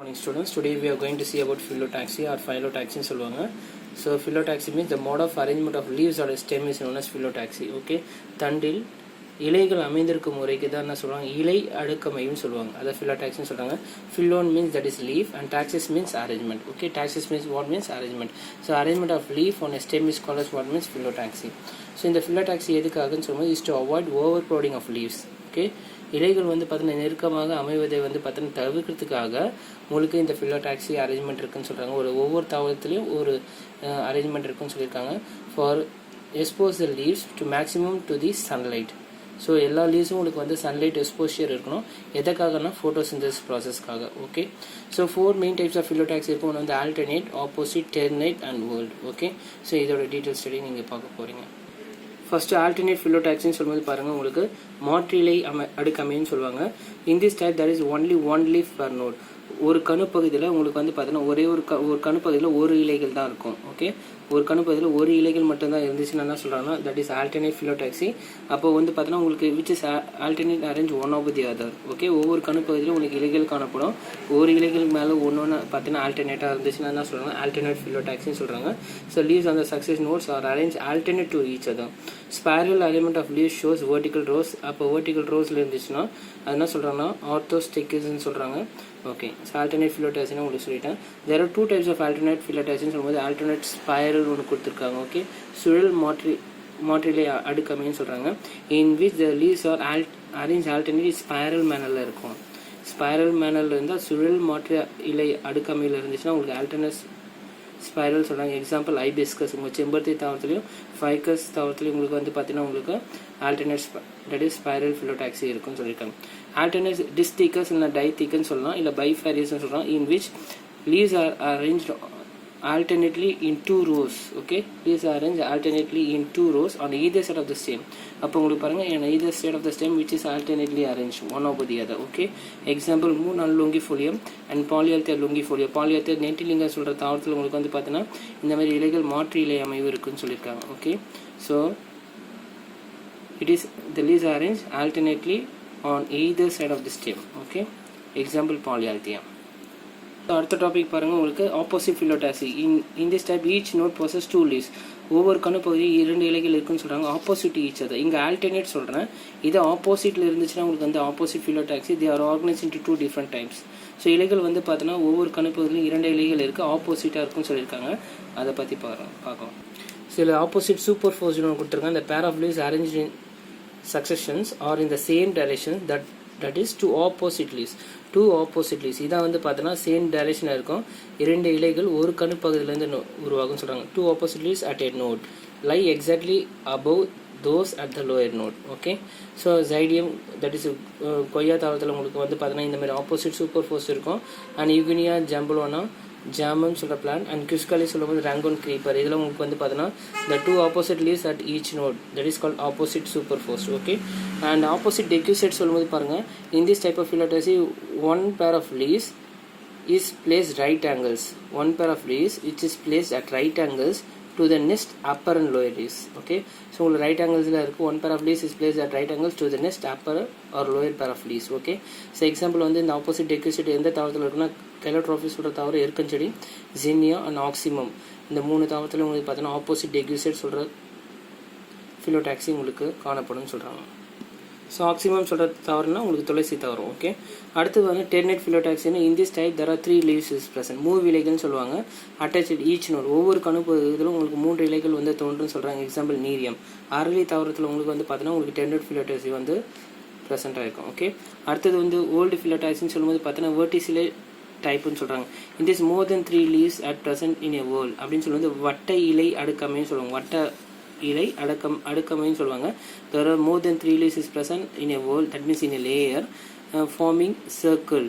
Morning students, today we are going to see about phyllotaxy or phyllotaxy சொல்லுவாங்க. So phyllotaxy means the mode of arrangement of leaves or a stem is known as phyllotaxy. Okay, தண்டில் இலைகள் அமைந்திருக்கும் முறைக்கு தான் என்ன சொல்லுவாங்க, இலை அடுக்கமைன்னு சொல்லுவாங்க. அதை phyllotaxy சொல்றாங்க. Phylloன் means that is leaf and taxis means arrangement. Okay, taxis means what means arrangement. So arrangement of leaf on a stem is called as what means phyllotaxy. So இந்த phyllotaxy எதுக்காகன்னு சொல்லும்போது is to avoid overcrowding of leaves. Okay, இலைகள் வந்து பார்த்தீங்கன்னா நெருக்கமாக அமைவதை வந்து பார்த்தீங்கன்னா தவிர்க்கிறதுக்காக உங்களுக்கு இந்த phyllotaxy அரேஞ்ச்மெண்ட் இருக்குன்னு சொல்கிறாங்க. ஒவ்வொரு தாவரத்துலேயும் ஒரு அரேஞ்ச்மெண்ட் இருக்குன்னு சொல்லியிருக்காங்க. For expose the leaves to maximum to the sunlight. So எல்லா லீவ்ஸும் உங்களுக்கு வந்து சன்லைட் எக்ஸ்போஷர் இருக்கணும். எதுக்காகனா ஃபோட்டோசிந்தசிஸ் ப்ராசஸ்க்காக. Okay, so 4 main types of phyllotaxy இருக்கும். ஒன்று வந்து alternate, opposite, ternate and whorled. Okay, so இதோட டீட்டெயில் ஸ்டடி நீங்கள் பார்க்க போகிறீங்க. ஃபர்ஸ்ட் ஆல்டர்னேட் phyllotaxyன்னு சொல்லும்போது பாருங்கள், உங்களுக்கு மாற்றிலை அடுக்கமைன்னு சொல்லுவாங்க. In this type that is only one leaf per node. ஒரு கணுப்பகுதியில் உங்களுக்கு வந்து பார்த்தீங்கன்னா ஒரே ஒரு கணுப்பகுதியில் ஒரு இலைகள் தான் இருக்கும். ஓகே, ஒரு கணுப்பகுதியில் ஒரு இலைகள் மட்டும்தான் இருந்துச்சுன்னா என்ன சொல்கிறாங்கன்னா தட் இஸ் ஆல்டர்னேட் phyllotaxy. அப்போ வந்து பார்த்தீங்கன்னா உங்களுக்கு which is alternate arrange one of the other. Okay, ஒவ்வொரு கணுப்பகுதியிலும் உங்களுக்கு இலைகள் காணப்படும். ஒரு இலைகளுக்கு மேலே ஒன்று பார்த்தீங்கன்னா ஆல்டர்னேட்டாக இருந்துச்சுன்னா என்ன சொல்கிறாங்க, ஆல்டர்னேட் phyllotaxyன்னு சொல்கிறாங்க. So leaves on the success nodes are arrange alternate to each other. Spiral arrangement of leaves shows vertical rows. அப்போ வெர்டிகல் ரோஸில் இருந்துச்சுன்னா அது என்ன சொல்கிறாங்கன்னா ஆர்த்தோஸ்டிக்ஸ்ன்னு சொல்கிறாங்க. ஓகே, ஸோ ஆல்டர்னேட் phyllotaxy உங்களுக்கு சொல்லிட்டேன். There are 2 types of alternate phyllotaxyன்னு சொல்லும்போது ஆல்டர்னேட் ஸ்பைரல் ஒன்று கொடுத்துருக்காங்க. ஓகே, சுழல் மாற்றிலை அடுக்கமைன்னு சொல்கிறாங்க. In which the leaves are arrange alternate spiral மேனரில் இருக்கும். ஸ்பைரல் மேனரில் இருந்தால் சுழல் மாற்று இலை அடுக்கமையில் இருந்துச்சுன்னா உங்களுக்கு ஆல்டர்னேட் ஸ்பைரல் சொல்கிறாங்க. Example hibiscus. உங்கள் செம்பருத்தி தாவரத்துலையும் ஃபைக்கஸ் தாவரத்துலையும் உங்களுக்கு வந்து பார்த்தீங்கன்னா உங்களுக்கு alternate that is spiral phyllotaxy இருக்குன்னு சொல்லியிருக்காங்க. ஆல்டர்னேட் டிஸ்டிகஸ் இல்லை டைத்திக்கன்னு சொல்லலாம், இல்லை பைஃபேரியஸ்ன்னு சொல்லலாம். In which leaves are arrange alternately in 2 rows. Okay, these are arranged alternately in 2 rows on either side of the stem. அப்போ உங்களுக்கு பாருங்க, on either side of the stem which is alternately arranged one over the other. Okay, example moon and longifolium and polyalthia longifolia. polyalthia நெட்டிலிங்க சொல்ற தாவரத்தில் உங்களுக்கு வந்து பார்த்தீங்கன்னா இந்த மாதிரி இலைகள் மாற்று இலை அமைவு இருக்குன்னு சொல்லியிருக்காங்க. Okay, so it is the leaves are arranged alternately on either side of the stem. Okay, example polyalthia. அடுத்த டாபிக் பாருங்கள், உங்களுக்கு opposite phyllotaxy. In this type each node possess 2 leaves. ஒவ்வொரு கணுப்பகுதி 2 இலைகள் இருக்குன்னு சொல்கிறாங்க. Opposite each other. இங்கே alternate சொல்கிறேன். இது ஆப்போசிட்டில் இருந்துச்சுன்னா உங்களுக்கு வந்து opposite phyllotaxy. They are organise into 2 different types. So இலைகள் வந்து பார்த்தோன்னா ஒவ்வொரு கணுப்பகுதியிலும் 2 இலைகள் இருக்குது, ஆப்போசிட்டாக இருக்குன்னு சொல்லியிருக்காங்க. அதை பற்றி பார்க்கலாம். சில ஆப்போசிட் சூப்பர் ஃபோர்ஸ்னு ஒன்று கொடுத்துருக்காங்க. இந்த pair of leaves arrange in successions or in the same direction that is two opposite leaves. இதான் வந்து பார்த்தோன்னா சேம் டைரக்ஷனில் இருக்கும். 2 இலைகள் ஒரு கணுப்பகுதியிலேருந்து உருவாகும்னு சொல்கிறாங்க. 2 opposite leaves at a node lie exactly above those at the lower node. Okay, so Psidium that is கொய்யா தாவரத்தில் உங்களுக்கு வந்து பார்த்தோன்னா இந்த மாதிரி ஆப்போசிட் சூப்பர் ஃபோர்ஸ் இருக்கும். அண்ட் யூகினியா ஜம்புலோனா ஜாமம் சொல்கிற பிளான்ட் அண்ட் கிறிஸ்காலி சொல்லும்போது ரேங்கோன் கிரீப்பர். இதில் உங்களுக்கு வந்து பார்த்தோன்னா the 2 opposite leaves at each node that is called opposite superforce. Okay, and opposite decussate சொல்லும்போது பாருங்கள், in this type of phyllotaxy one pair of leaves is placed right angles. One pair of leaves which is placed at right angles to the next upper and lower leaves. Okay, so உங்களுக்கு right angles-ல இருக்கு. one pair of leaves is placed at right angles to the next upper or lower pair of leaves. Okay, so example வந்து இந்த opposite decussate எந்த தாவரத்தில் இருக்குன்னா Calotropis சொல்கிற தாவரம், எருக்கஞ்செடி, ஜினியா and ஆக்சிமம். இந்த 3 தாவரத்தில் உங்களுக்கு பார்த்தீங்கன்னா ஆப்போசிட் டெக்யூசேட் சொல்கிற phyllotaxy உங்களுக்கு காணப்படும்னு சொல்கிறாங்க. ஸோ ஆக்சிமம் சொல்கிற தாவரம்னா உங்களுக்கு துளசி தாவரம். ஓகே, அடுத்தது வந்து ternate phyllotaxy. In this type there are 3 leaves is present. 3 இலைகள்னு சொல்லுவாங்க. Attached each node. ஒவ்வொரு கணுப்பகுதியிலும் உங்களுக்கு 3 இலைகள் வந்து தோன்றுன்னு சொல்கிறாங்க. Example nerium. அரளி தாவரத்தில் உங்களுக்கு வந்து பார்த்தீங்கன்னா உங்களுக்கு டெர்னேட் phyllotaxy வந்து ப்ரெசென்ட் ஆகிருக்கும். ஓகே, அடுத்தது வந்து ஓல்டு phyllotaxyன்னு சொல்லும்போது பார்த்தீங்கன்னா வெர்டிசிலே டைப்புன்னு சொல்கிறாங்க. In this more than 3 leaves at present in a whorl அப்படின்னு சொல்லுவது வட்ட இலை அடுக்கமைன்னு சொல்லுவாங்க. வட்ட இலை அடுக்கமைன்னு சொல்லுவாங்க. there are more than 3 leaves is present in a whorl, that means in a layer forming circle.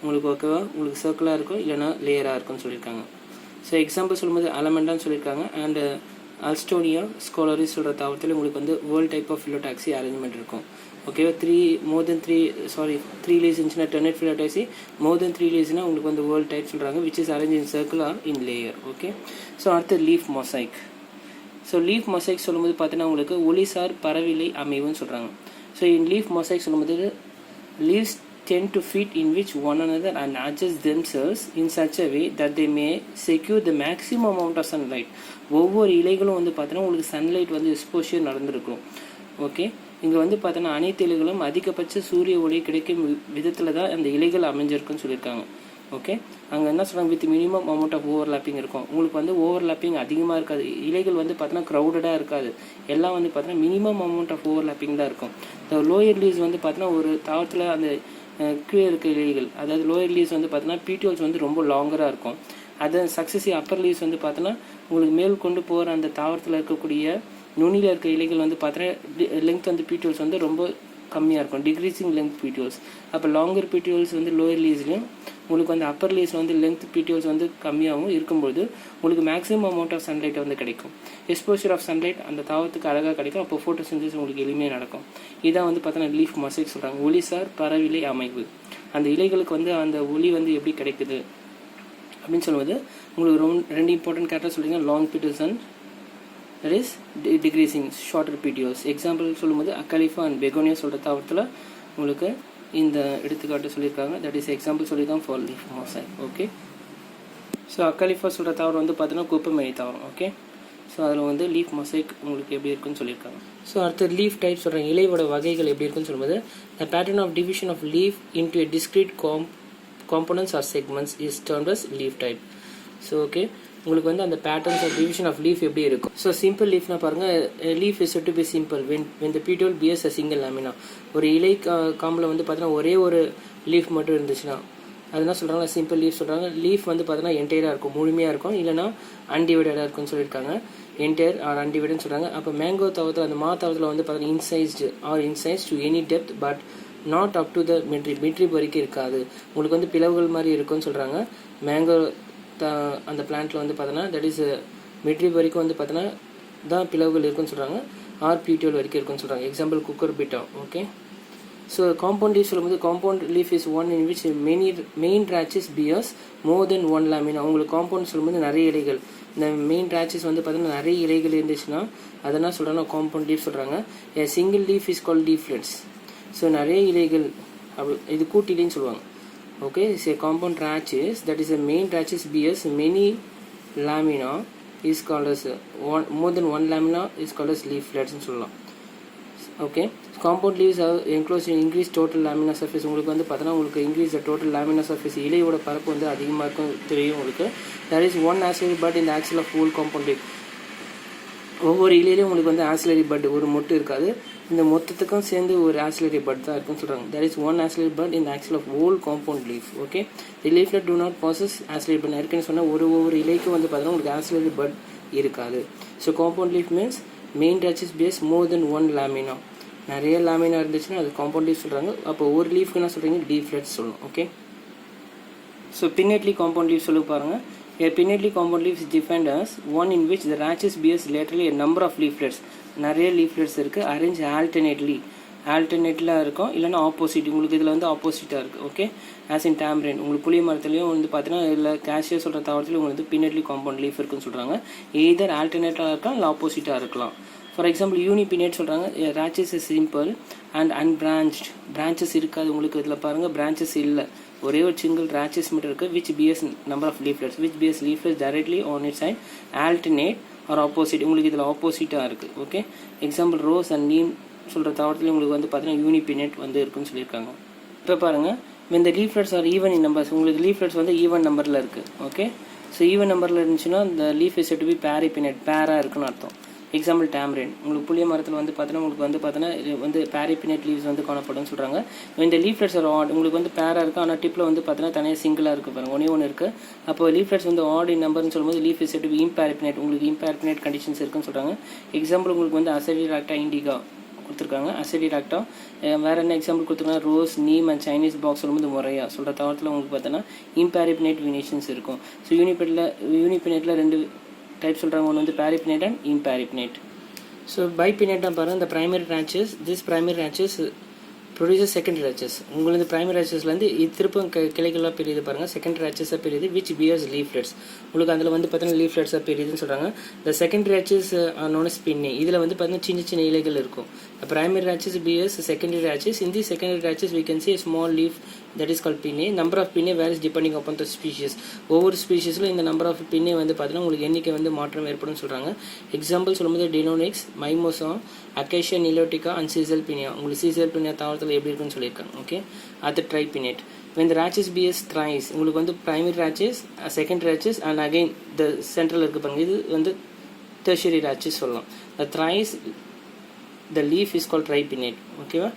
உங்களுக்கு ஓகேவா, உங்களுக்கு சர்க்கிளாக இருக்கும் இல்லைனா லேயராக இருக்குன்னு சொல்லியிருக்காங்க. ஸோ எக்ஸாம்பிள் சொல்லும்போது அலமெண்டான்னு சொல்லியிருக்காங்க. அண்ட் அல்ஸ்டோனியா ஸ்கோலரிஸ் சொல்கிற தாவரத்தில் உங்களுக்கு வந்து whorled type of phyllotaxy arrangement இருக்கும். ஓகேவா, 3 leaves இருந்துச்சுன்னா டெர்னேட் phyllotaxy. more than 3 leavesனால் உங்களுக்கு வந்து வேர்ல்ட் டைப் சொல்கிறாங்க which is arranged in circle or in layer. Okay, so அடுத்து leaf mosaic. So leaf mosaic சொல்லும்போது பார்த்தீங்கன்னா உங்களுக்கு ஒளிசார் பரவிலை அமைவுன்னு சொல்கிறாங்க. ஸோ இன் லீஃப் மொசைக் சொல்லும்போது leaves tend to fit in which one another and adjust themselves in such a way that they may secure the maximum amount of sunlight. ஒவ்வொரு இலைகளும் வந்து பார்த்தீங்கன்னா உங்களுக்கு சன்லைட் வந்து எக்ஸ்போஷர் நடந்திருக்கும். ஓகே, இங்கே வந்து பார்த்தீங்கன்னா அனைத்து இலைகளும் அதிகபட்ச சூரிய ஒளி கிடைக்கும் விதத்தில் தான் அந்த இலைகள் அமைஞ்சிருக்குன்னு சொல்லியிருக்காங்க. ஓகே, அங்கே என்ன சொல்கிறாங்க, with minimum amount of overlapping இருக்கும். உங்களுக்கு வந்து ஓவர்லாப்பிங் அதிகமாக இருக்காது, இலைகள் வந்து பார்த்தீங்கன்னா க்ரௌடடாக இருக்காது, எல்லாம் வந்து பார்த்தீங்கன்னா மினிமம் அமௌண்ட் ஆஃப் ஓவர்லாப்பிங் தான் இருக்கும். இந்த லோயர் லீவ்ஸ் வந்து பார்த்தீங்கன்னா ஒரு தாவரத்தில் அந்த கீழே இருக்க இலைகள், அதாவது லோயர் லீவ்ஸ் வந்து பார்த்தீங்கன்னா பீட்டியோல்ஸ் வந்து ரொம்ப லாங்கராக இருக்கும். அது சக்ஸஸிவ் அப்பர் லீவ்ஸ் வந்து பார்த்தீங்கன்னா உங்களுக்கு மேல் கொண்டு போகிற அந்த தாவரத்தில் இருக்கக்கூடிய நுனியில் இருக்க இலைகள் வந்து பார்த்தீங்கன்னா லெங்த் வந்து பீட்டியோல்ஸ் வந்து ரொம்ப கம்மியாக இருக்கும், டிக்ரீசிங் லெங்த் பீட்டியோல்ஸ். அப்போ லாங்கர் பீட்டியோல்ஸ் வந்து லோயர் லீவ்ஸ்லையும் உங்களுக்கு வந்து அப்பர் லீவ்ஸ் வந்து லெங்த் பீட்டியோல்ஸ் வந்து கம்மியாகவும் இருக்கும்போது உங்களுக்கு மேக்ஸிமம் அமௌண்ட் ஆஃப் சன்லைட் வந்து கிடைக்கும். எக்ஸ்போஷர் ஆஃப் சன்லைட் அந்த தாவரத்துக்கு அழகாக கிடைக்கும். அப்போ ஃபோட்டோசிந்தசிஸ் உங்களுக்கு எளிமையாக நடக்கும். இதான் வந்து பார்த்தீங்கன்னா லீஃப் மொசைக் சொல்கிறாங்க, ஒளிசார் பரவிலை அமைவு. அந்த இலைகளுக்கு வந்து அந்த ஒளி வந்து எப்படி கிடைக்குது அப்படின்னு சொல்லும்போது உங்களுக்கு ரெண்டு இம்பார்ட்டன்ட் கேரக்டர் சொல்லிங்க, long petioles and that is decreasing shorter petioles. Example சொல்லும்போது அக்காலிஃபா அண்ட் பெகோனியா சொல்கிற தாவரத்தில் உங்களுக்கு இந்த எடுத்துக்காட்டு சொல்லியிருக்காங்க. தட் இஸ் எக்ஸாம்பிள் சொல்லியிருக்காங்க for leaf mosaic. Okay, so Acalypha சொல்கிற தாவரம் வந்து பார்த்தீங்கன்னா குப்பைமேனி தாவரம். ஓகே, ஸோ அதில் வந்து லீஃப் மொசைக் உங்களுக்கு எப்படி இருக்குன்னு சொல்லியிருக்காங்க. ஸோ அடுத்த லீஃப் டைப் சொல்கிறாங்க, இலையோட வகைகள் எப்படி இருக்குன்னு சொல்லும்போது the pattern of division of leaf into a discrete components or segments is termed as leaf type. So okay, உங்களுக்கு வந்து அந்த patterns of division of leaf எப்படி இருக்கும். ஸோ சிம்பிள் லீஃப்னா பாருங்கள், leaf is to be simple when the petiole bears a single lamina. ஒரு இலை காம்பில் வந்து பார்த்தீங்கன்னா ஒரே ஒரு லீஃப் மட்டும் இருந்துச்சுன்னா அதுதான் சொல்கிறாங்க சிம்பிள் லீஃப் சொல்கிறாங்க. லீஃப் வந்து பார்த்தீங்கன்னா என்டையராக இருக்கும், முழுமையாக இருக்கும், இல்லைனா அன்டிவைடடாக இருக்கும்னு சொல்லியிருக்காங்க. என்டையர் ஆர் அன்டிவைடுன்னு சொல்கிறாங்க. அப்போ மேங்கோ தாவரத்தில் அந்த தாவரத்தில் வந்து பார்த்தீங்கன்னா incised to any depth but not up to the midrib வரைக்கும் இருக்காது, உங்களுக்கு வந்து பிளவுகள் மாதிரி இருக்குன்னு சொல்கிறாங்க. மேங்கோ அந்த பிளான்ட்டில் வந்து பார்த்தோன்னா தட் இஸ் மிட்ரிப் வரைக்கும் வந்து பார்த்தோன்னா தான் பிளவுகள் இருக்குன்னு சொல்கிறாங்க, ஆர் பீட்டியோல் வரைக்கும் இருக்குன்னு சொல்கிறாங்க. Example Cucurbita. Okay, so compound leaf சொல்லும்போது compound leaf is one in which main rachis bears more then one lamina. அவங்களுக்கு காம்பவுண்ட் சொல்லும்போது நிறைய இலைகள், இந்த மெயின் ராச்சஸ் வந்து பார்த்தீங்கன்னா நிறைய இலைகள் இருந்துச்சுன்னா அதெல்லாம் சொல்கிறாங்க காம்பவுண்ட் லீஃப் சொல்கிறாங்க. Single leaf is called leaflets. So நிறைய இலைகள் அப்படி இது கூட்டிலைன்னு சொல்லுவாங்க. Okay, it's a compound rachis, that is a main rachis bears many lamina is called as more than one lamina is called as leaflets ன்னு சொல்லலாம். Okay, compound leaves enclose increase total lamina surface. உங்களுக்கு வந்து பார்த்தோன்னா உங்களுக்கு increase total lamina surface, இலையோட பரப்பு வந்து அதிகமாக இருக்கும் தெரியும் உங்களுக்கு. That is one axillary bud இந்த axil of whole compound leaf. ஒவ்வொரு இலையிலையும் உங்களுக்கு வந்து ஆக்சிலரி பட் ஒரு மொட்டு இருக்காது, இந்த மொத்தத்துக்கும் சேர்ந்து ஒரு ஆக்சிலரி பட் தான் இருக்குன்னு சொல்கிறாங்க. That is one axillary bud in axil of whole compound leaf. Okay, the leaflet do not possess axillary bud. இருக்குன்னு சொன்னால் ஒவ்வொரு இலைக்கும் வந்து பார்த்தீங்கன்னா உங்களுக்கு ஆக்சிலரி பட் இருக்காது. So compound leaf means main rachis bears more then one lamina. நிறைய lamina இருந்துச்சுன்னா அது காம்பவுண்ட் லீஃப் சொல்கிறாங்க. அப்போ ஒரு லீஃப்க்கு என்ன சொல்கிறீங்க, லீஃப்லெட்ஸ் சொல்லணும். ஓகே, ஸோ பின்னெட்லி காம்பவுண்ட் லீஃப் சொல்லி பாருங்கள். A pinnately compound leaf is defined as one in which the rachis bears laterally a number of leaflets. நிறைய leaflets இருக்குது, அரேஞ்ச் ஆல்டர்னேட்லாம் இருக்கும், இல்லைனா ஆப்போசிட். உங்களுக்கு இதில் வந்து ஆப்போசிட்டாக இருக்குது. Okay, as in tamarind. உங்களுக்கு புளிய மரத்துலேயும் வந்து பார்த்தீங்கன்னா இல்லை கேஷியா சொல்கிற தாவரத்துலேயும் உங்களுக்கு வந்து பின்னெட்லி காம்பவுண்ட் லீஃப் இருக்குன்னு சொல்கிறாங்க. எய்தர் ஆல்டர்னேட்டாக இருக்கலாம் இல்லை ஆப்போசிட்டாக இருக்கலாம். ஃபார் எக்ஸாம்பிள் யூனிபினேட் சொல்கிறாங்க, ராச்சஸ் இஸ் சிம்பிள் அண்ட் அன்பிரான்ச்ட். பிரான்ச்சஸ் இருக்காது உங்களுக்கு இதில் பாருங்கள், பிரான்ச்சஸ் இல்லை, ஒரே ஒரு சிங்கிள் ராச்சஸ் மட்டும் இருக்குது. Which bears number of leaflets, which bears leaflets directly on it side alternate or opposite. உங்களுக்கு இதில் ஆப்போசிட்டாக இருக்குது. Okay, example rose and neem சொல்கிற தாவரத்தில் உங்களுக்கு வந்து பார்த்தீங்கன்னா யூனிபினேட் வந்து இருக்குன்னு சொல்லியிருக்காங்க. இப்போ பாருங்கள், when the leaflets are even in numbers, உங்களுக்கு லீஃப்லெட்ஸ் வந்து ஈவன் நம்பரில் இருக்குது. ஓகே, ஸோ ஈவன் நம்பரில் இருந்துச்சுன்னா இந்த லீஃப் இஸ் டு பி பேரிபினேட், பேராக இருக்குன்னு அர்த்தம். எக்ஸாம்பிள் டேம்ரின். உங்களுக்கு புளிய மரத்தில் வந்து பார்த்தீங்கன்னா உங்களுக்கு வந்து பார்த்தீங்கன்னா வந்து பேரிபினேட் லீவ்ஸ் வந்து காணப்படும்னு சொல்கிறாங்க. இந்த லீஃப்லெட்ஸ் ஒரு ஆட், உங்களுக்கு வந்து பேராக இருக்குது, ஆனால் டிப்பில் வந்து பார்த்தீங்கன்னா தனியாக சிங்கிளாக இருக்குது பாருங்கள், ஒன்று இருக்குது. அப்போ லீஃப்லெட்ஸ் வந்து ஆட் இன் நம்பர்னு சொல்லும்போது லீஃப் இஸ் டு பி இம்பேரிபினேட், உங்களுக்கு இம்பேரிபினேட் கண்டிஷன்ஸ் இருக்குன்னு சொல்கிறாங்க. எக்ஸாம்பிள் உங்களுக்கு வந்து அசடிராக்டா இண்டிகா கொடுத்துருக்காங்க, அசடிராக்டா. வேறு என்ன எக்ஸாம்பிள் கொடுத்துருக்காங்க, rose, neem and Chinese box சொல்லும்போது முறையாக சொல்கிற தாவரத்தில் உங்களுக்கு பார்த்தீங்கன்னா இம்பேரிபினேட் வினேஷன்ஸ் இருக்கும். ஸோ யூனிபினேட்டில் ரெண்டு டைப் சொல்கிறாங்க, ஒன்று வந்து பேரிபினேட் அண்ட் இம்பேரிபினேட். ஸோ பைபினேட்டாக பாருங்கள், இந்த primary rachis, this primary rachis produces secondary rachis. உங்களுக்கு பிரைமரி ரேச்சஸ்லேருந்து திருப்பம் கிளைகளாக பிரியுது பாருங்கள், செகண்டரி ரேச்சஸாக பிரியுது, விச் பியர்ஸ் லீஃப்லெட்ஸ். உங்களுக்கு அதில் வந்து பார்த்தீங்கன்னா லீஃப்லெட்ஸாக பிரியுதுன்னு சொல்கிறாங்க. இந்த செகண்டரி ரேச்சஸ் நோன் அஸ் பின்னே. இதில் வந்து பார்த்தீங்கன்னா சின்ன சின்ன இலைகள் இருக்கும். Primary rachis bears secondary rachis. In the secondary rachis we can see a small leaf that is called pinnae. Number of pinnae varies depending upon the species. ஒவ்வொரு ஸ்பீஷிஸில் இந்த நம்பர் ஆஃப் pinnae வந்து பார்த்தீங்கன்னா உங்களுக்கு எண்ணிக்கை வந்து மாற்றம் ஏற்படும் சொல்கிறாங்க. எக்ஸாம்பிள் சொல்லும்போது டினோனிக்ஸ், மைமோசா, அக்கேஷியா நிலோட்டிகா அண்ட் சீசல் பினியா. உங்களுக்கு சீசல் பினியா தாவரத்தில் எப்படி இருக்குன்னு சொல்லியிருக்காங்க. ஓகே, அது ட்ரைபினேட். when the rachis bears thrice, உங்களுக்கு வந்து primary rachis, secondary rachis and again the central இருக்கு பாருங்க, இது வந்து tertiary rachis சொல்லலாம். the thrice the leaf is called tripinate. ஓகேவா?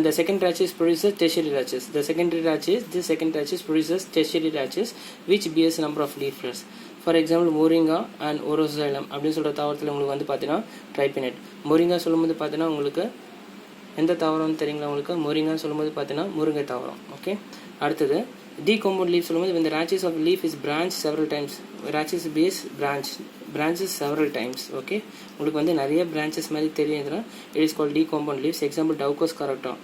The second rachis produces tertiary rachis. The secondary rachis produces tertiary rachis which bears number of leaflets. For example Moringa and Oroxylum அப்படின்னு சொல்கிற தாவரத்தில் உங்களுக்கு வந்து பார்த்தீங்கன்னா ட்ரைபினேட். மோரிங்கா சொல்லும்போது பார்த்தீங்கன்னா உங்களுக்கு எந்த தாவரம்னு தெரியுங்களா உங்களுக்கு? மோரிங்கான்னு சொல்லும்போது பார்த்தீங்கன்னா முருங்கை தாவரம். ஓகே, அடுத்தது டீகம்போண்ட் லீஃப் சொல்லும்போது when the rachis of leaf is branched several times. rachis base branches several times. Okay, உங்களுக்கு வந்து நிறைய பிரான்ச்சஸ் மாதிரி தெரியுதுன்னா it is called decompound leaves. Example Daucus carota,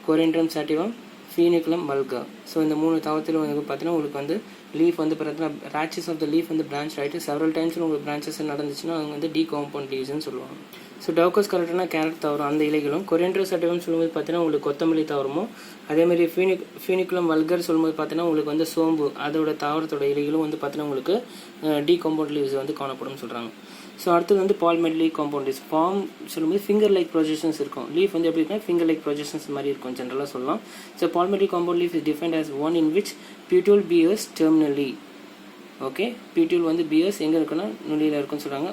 Coriandrum சாட்டிவம், ஃபீனிகுலம் வல்கா. So இந்த 3 தாவரத்தில் வந்து பார்த்தீங்கன்னா உங்களுக்கு வந்து லீஃப் வந்து பார்த்தீங்கன்னா ராச்சஸ் ஆஃப் த லீஃப் வந்து பிரான்ச் ஆகிட்டு செவரல் டைம்ஸில் உங்களுக்கு பிரான்ச்சஸ் நடந்துச்சுன்னா அவங்க வந்து டீகாம்பவுண்ட் லீவ்ஸ்னு சொல்லுவாங்க. ஸோ டவுகோஸ் கரெக்டானா கேரட் தாவரம் அந்த இலைகளும், கொரியண்டர் சாட்டிவம் சொல்லும்போது பார்த்தீங்கன்னா உங்களுக்கு கொத்தமல்லி தாவரமும், அதேமாதிரி ஃபீனிகுலம் வல்கர் சொல்லும்போது பார்த்தீங்கன்னா உங்களுக்கு வந்து சோம்பு அதோட தாவரத்தோட இலைகளும் வந்து பார்த்தீங்கன்னா உங்களுக்கு டீகாம்பவுண்ட் லீவ்ஸ் வந்து காணப்படும் சொல்கிறாங்க. ஸோ அடுத்தது வந்து பால்மெட்லி காம்பவுண்ட் லீவ்ஸ். பாம் சொல்லும்போது ஃபிங்கர் லைக் ப்ரொஜெக்ஷன்ஸ் இருக்கும். லீஃப் வந்து எப்படி இருக்குன்னா ஃபிங்கர் லைக் ப்ரொஜெக்ஷன்ஸ் மாதிரி இருக்கும் ஜென்ரலாக சொல்லலாம். So palmately compound leaf is defined as one in which petiole bears terminally. Okay, petiole வந்து bears எங்கே இருக்குன்னா நுனியில் இருக்குன்னு சொல்கிறாங்க.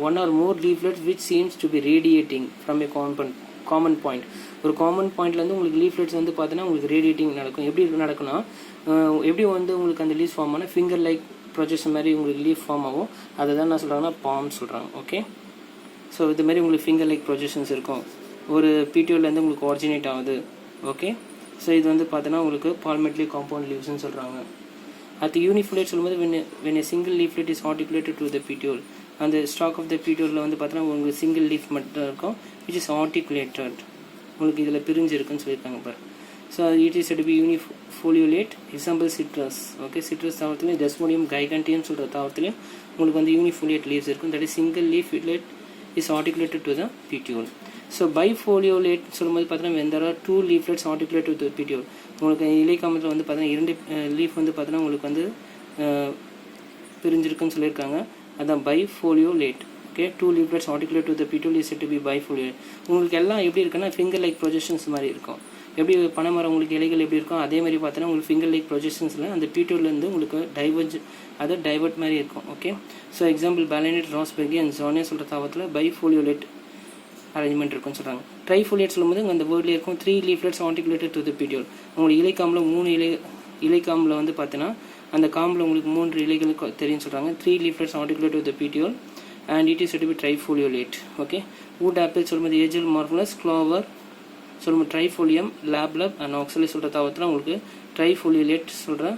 One or more leaflets which seems to be radiating from a common point. ஒரு காமன் பாயிண்ட்லேருந்து உங்களுக்கு லீஃப்லெட்ஸ் வந்து பார்த்தீங்கன்னா உங்களுக்கு ரேடியேட்டிங் நடக்கும். எப்படி நடக்குன்னா எப்படி வந்து உங்களுக்கு அந்த லீஃப் ஃபார்ம் ஆனால் ஃபிங்கர் லைக் ப்ரொஜெக்ஷன் மாதிரி உங்களுக்கு லீஃப் ஃபார்ம் ஆகும். அதை தான் நான் சொல்கிறாங்கன்னா பாம் சொல்கிறாங்க. ஓகே, ஸோ இது மாதிரி உங்களுக்கு ஃபிங்கர் லைக் ப்ரொஜெக்ஷன்ஸ் இருக்கும். ஒரு பிடிஓலேருந்து உங்களுக்கு ஆரிஜினேட் ஆகுது. ஓகே, ஸோ இது வந்து பார்த்தீங்கன்னா உங்களுக்கு பால்மெட்லி காம்பவுண்ட் லீவ்ஸ்ன்னு சொல்கிறாங்க. அது யூனிஃபோலேட் சொல்லும்போது when a single leaflet is articulated to the petiole. அந்த ஸ்டாக் ஆஃப் த petiole வந்து பார்த்தீங்கன்னா உங்களுக்கு சிங்கிள் லீஃப் மட்டும் இருக்கும் which is articulated. உங்களுக்கு இதில் பிரிஞ்சு இருக்குன்னு சொல்லியிருக்காங்க பாரு. So it is to be unifoliolate. Example citrus. Okay, citrus தாவரத்துலையும் டெஸ்மோடியம் கைகண்டியம் சொல்கிற தாவரத்துலையும் உங்களுக்கு வந்து யூனிஃபோலியேட் லீவ்ஸ் இருக்கும். That is single leaf is articulated to the petiole. So bifoliolate சொல்லும்போது பார்த்தீங்கன்னா when there are 2 leaflets articulated to the petiole. உங்களுக்கு இலைக்காமத்தில் வந்து பார்த்தீங்கன்னா 2 லீஃப் வந்து பார்த்தீங்கன்னா உங்களுக்கு வந்து பிரிஞ்சிருக்குன்னு சொல்லியிருக்காங்க. அதுதான் bifoliolate. Okay, 2 leaflets articulated to the petiole is said to be bifoliate. உங்களுக்கு எல்லாம் எப்படி இருக்குன்னா ஃபிங்கர் லைக் ப்ரொஜெக்ஷன்ஸ் மாதிரி இருக்கும். எப்படி பனைமரம் உங்களுக்கு இலைகள் எப்படி இருக்கும் அதே மாதிரி பார்த்தீங்கன்னா உங்களுக்கு ஃபிங்கர் லைக் ப்ரொஜெக்ஷன்ஸில் அந்த பிடிஓலேருந்து உங்களுக்கு டைவர்ட் மாதிரி இருக்கும். ஓகே, ஸோ எக்ஸாம்பிள் பேலனேட், ராஸ்பெர்கி அண்ட் ஜோனியா சொல்கிற தாவரத்தில் பைஃபோலியோலேட் அரேஞ்ச்மெண்ட் இருக்குன்னு சொல்கிறாங்க. ட்ரைஃபோலியேட் சொல்லும்போது அந்த வேர்ட்லேயே இருக்கும் 3 leaflets articulated to the petiole. உங்களுக்கு இலைக்காம்பில் 3 இலைக்காம்பில் வந்து பார்த்தீங்கன்னா அந்த காம்பில் உங்களுக்கு 3 இலைகள் தெரியும்னு சொல்கிறாங்க. 3 leaflets articulated to the petiole and it is said to be trifoliolate. Okay, wood apple சொல்லும்போது ஏஜல் மார்வலஸ், க்ளோவர் சொல்லும்போது ட்ரைஃபோலியம், லேப்லப் அண்ட் ஆக்சலி சொல்கிற தாவரத்தில் உங்களுக்கு ட்ரைஃபோலியோலேட் சொல்கிற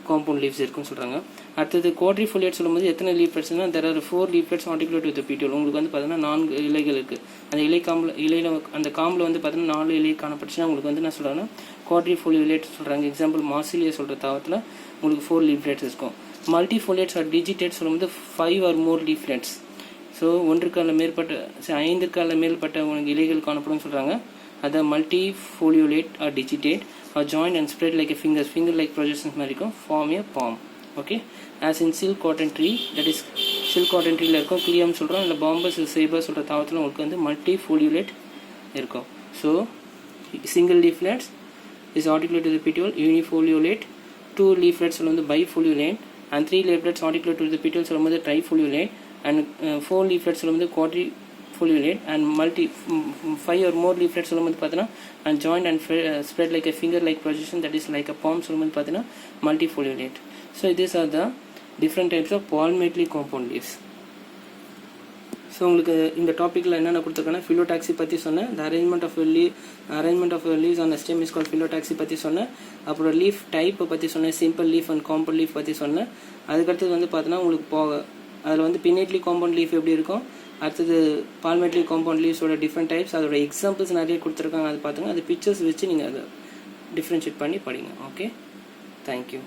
காம்பவுண்ட் லீவ்ஸ் இருக்குன்னு சொல்கிறாங்க. அடுத்தது குவாட்ரிஃபோலியேட் சொல்லும்போது எத்தனை லீஃப்லெட்ஸ்னா there are 4 leaflets articulated with the petiole. உங்களுக்கு வந்து பார்த்தீங்கன்னா 4 இலைகள் இருக்குது. அந்த இலையில் அந்த காம்பில் வந்து பார்த்தீங்கன்னா 4 இலை காணப்பட்டுச்சுன்னா உங்களுக்கு வந்து என்ன சொல்கிறாங்கன்னா குவாட்ரிஃபோலியோலேட் சொல்கிறாங்க. எக்ஸாம்பிள் மாசிலியா சொல்கிற தாவரத்தில் உங்களுக்கு 4 leaflets இருக்கும். மல்டிஃபோலியேட்ஸ் ஆர் டிஜிட்டேட் சொல்லும்போது 5 or more leaflets. ஸோ 5க்கு மேற்பட்ட உங்களுக்கு இலைகள் காணப்படும் சொல்கிறாங்க. அதை multifoliolate or digitate or join and spread like finger like projections மாதிரி இருக்கும். Form a palm. Okay, as in silk cotton tree, that is silk cotton ட்ரீயில் இருக்கும் கிளியம் சொல்கிறோம். இல்லை பாம்பஸ் சேபர் சொல்கிற தாவரத்தில் உங்களுக்கு வந்து மல்டிஃபோலியோலேட் இருக்கும். So single leaflets is articulated to the petiole, யூனிஃபோலியோலேட். 2 leaflets வந்து பைஃபோலியோலேட் and 3 leaflets articulated to the petiole சொல்லும்போது ட்ரைஃபோலியோலேட் and 4 leaflets சொல்லும்போது quadrifoliolate and 5 or more leaflets சொல்லும்போது பார்த்தீங்கன்னா and joined and spread like a finger like projection, that is like a palm சொல்லும்போது பார்த்தீங்கன்னா multifoliolate. So these are the different types of palmately compound leaves. So உங்களுக்கு இந்த டாப்பிக்கில் என்னென்ன கொடுத்துருக்கேன்னா phyllotaxy பற்றி சொன்னேன். The arrangement of leaves on stem is called phyllotaxy பற்றி சொன்னேன். அப்புறம் லீஃப் டைப்பை பற்றி சொன்னேன். Simple leaf and compound leaf பற்றி சொன்னேன். அதுக்கடுத்தது வந்து பார்த்தீங்கன்னா உங்களுக்கு அதில் வந்து பின்னேட்லி காம்பவுண்ட் லீஃப் எப்படி இருக்கும், அடுத்தது பால்மேட்லி காம்பவுண்ட் லீவ்ஸோட டிஃப்ரெண்ட் டைப்ஸ், அதோட எக்ஸாம்பிள்ஸ் நிறைய கொடுத்துருக்காங்க, அது பார்த்துங்க. அது பிக்சர்ஸ் வச்சு நீங்கள் அதை டிஃப்ரென்ஷியேட் பண்ணி படிங்க. Okay, thank you.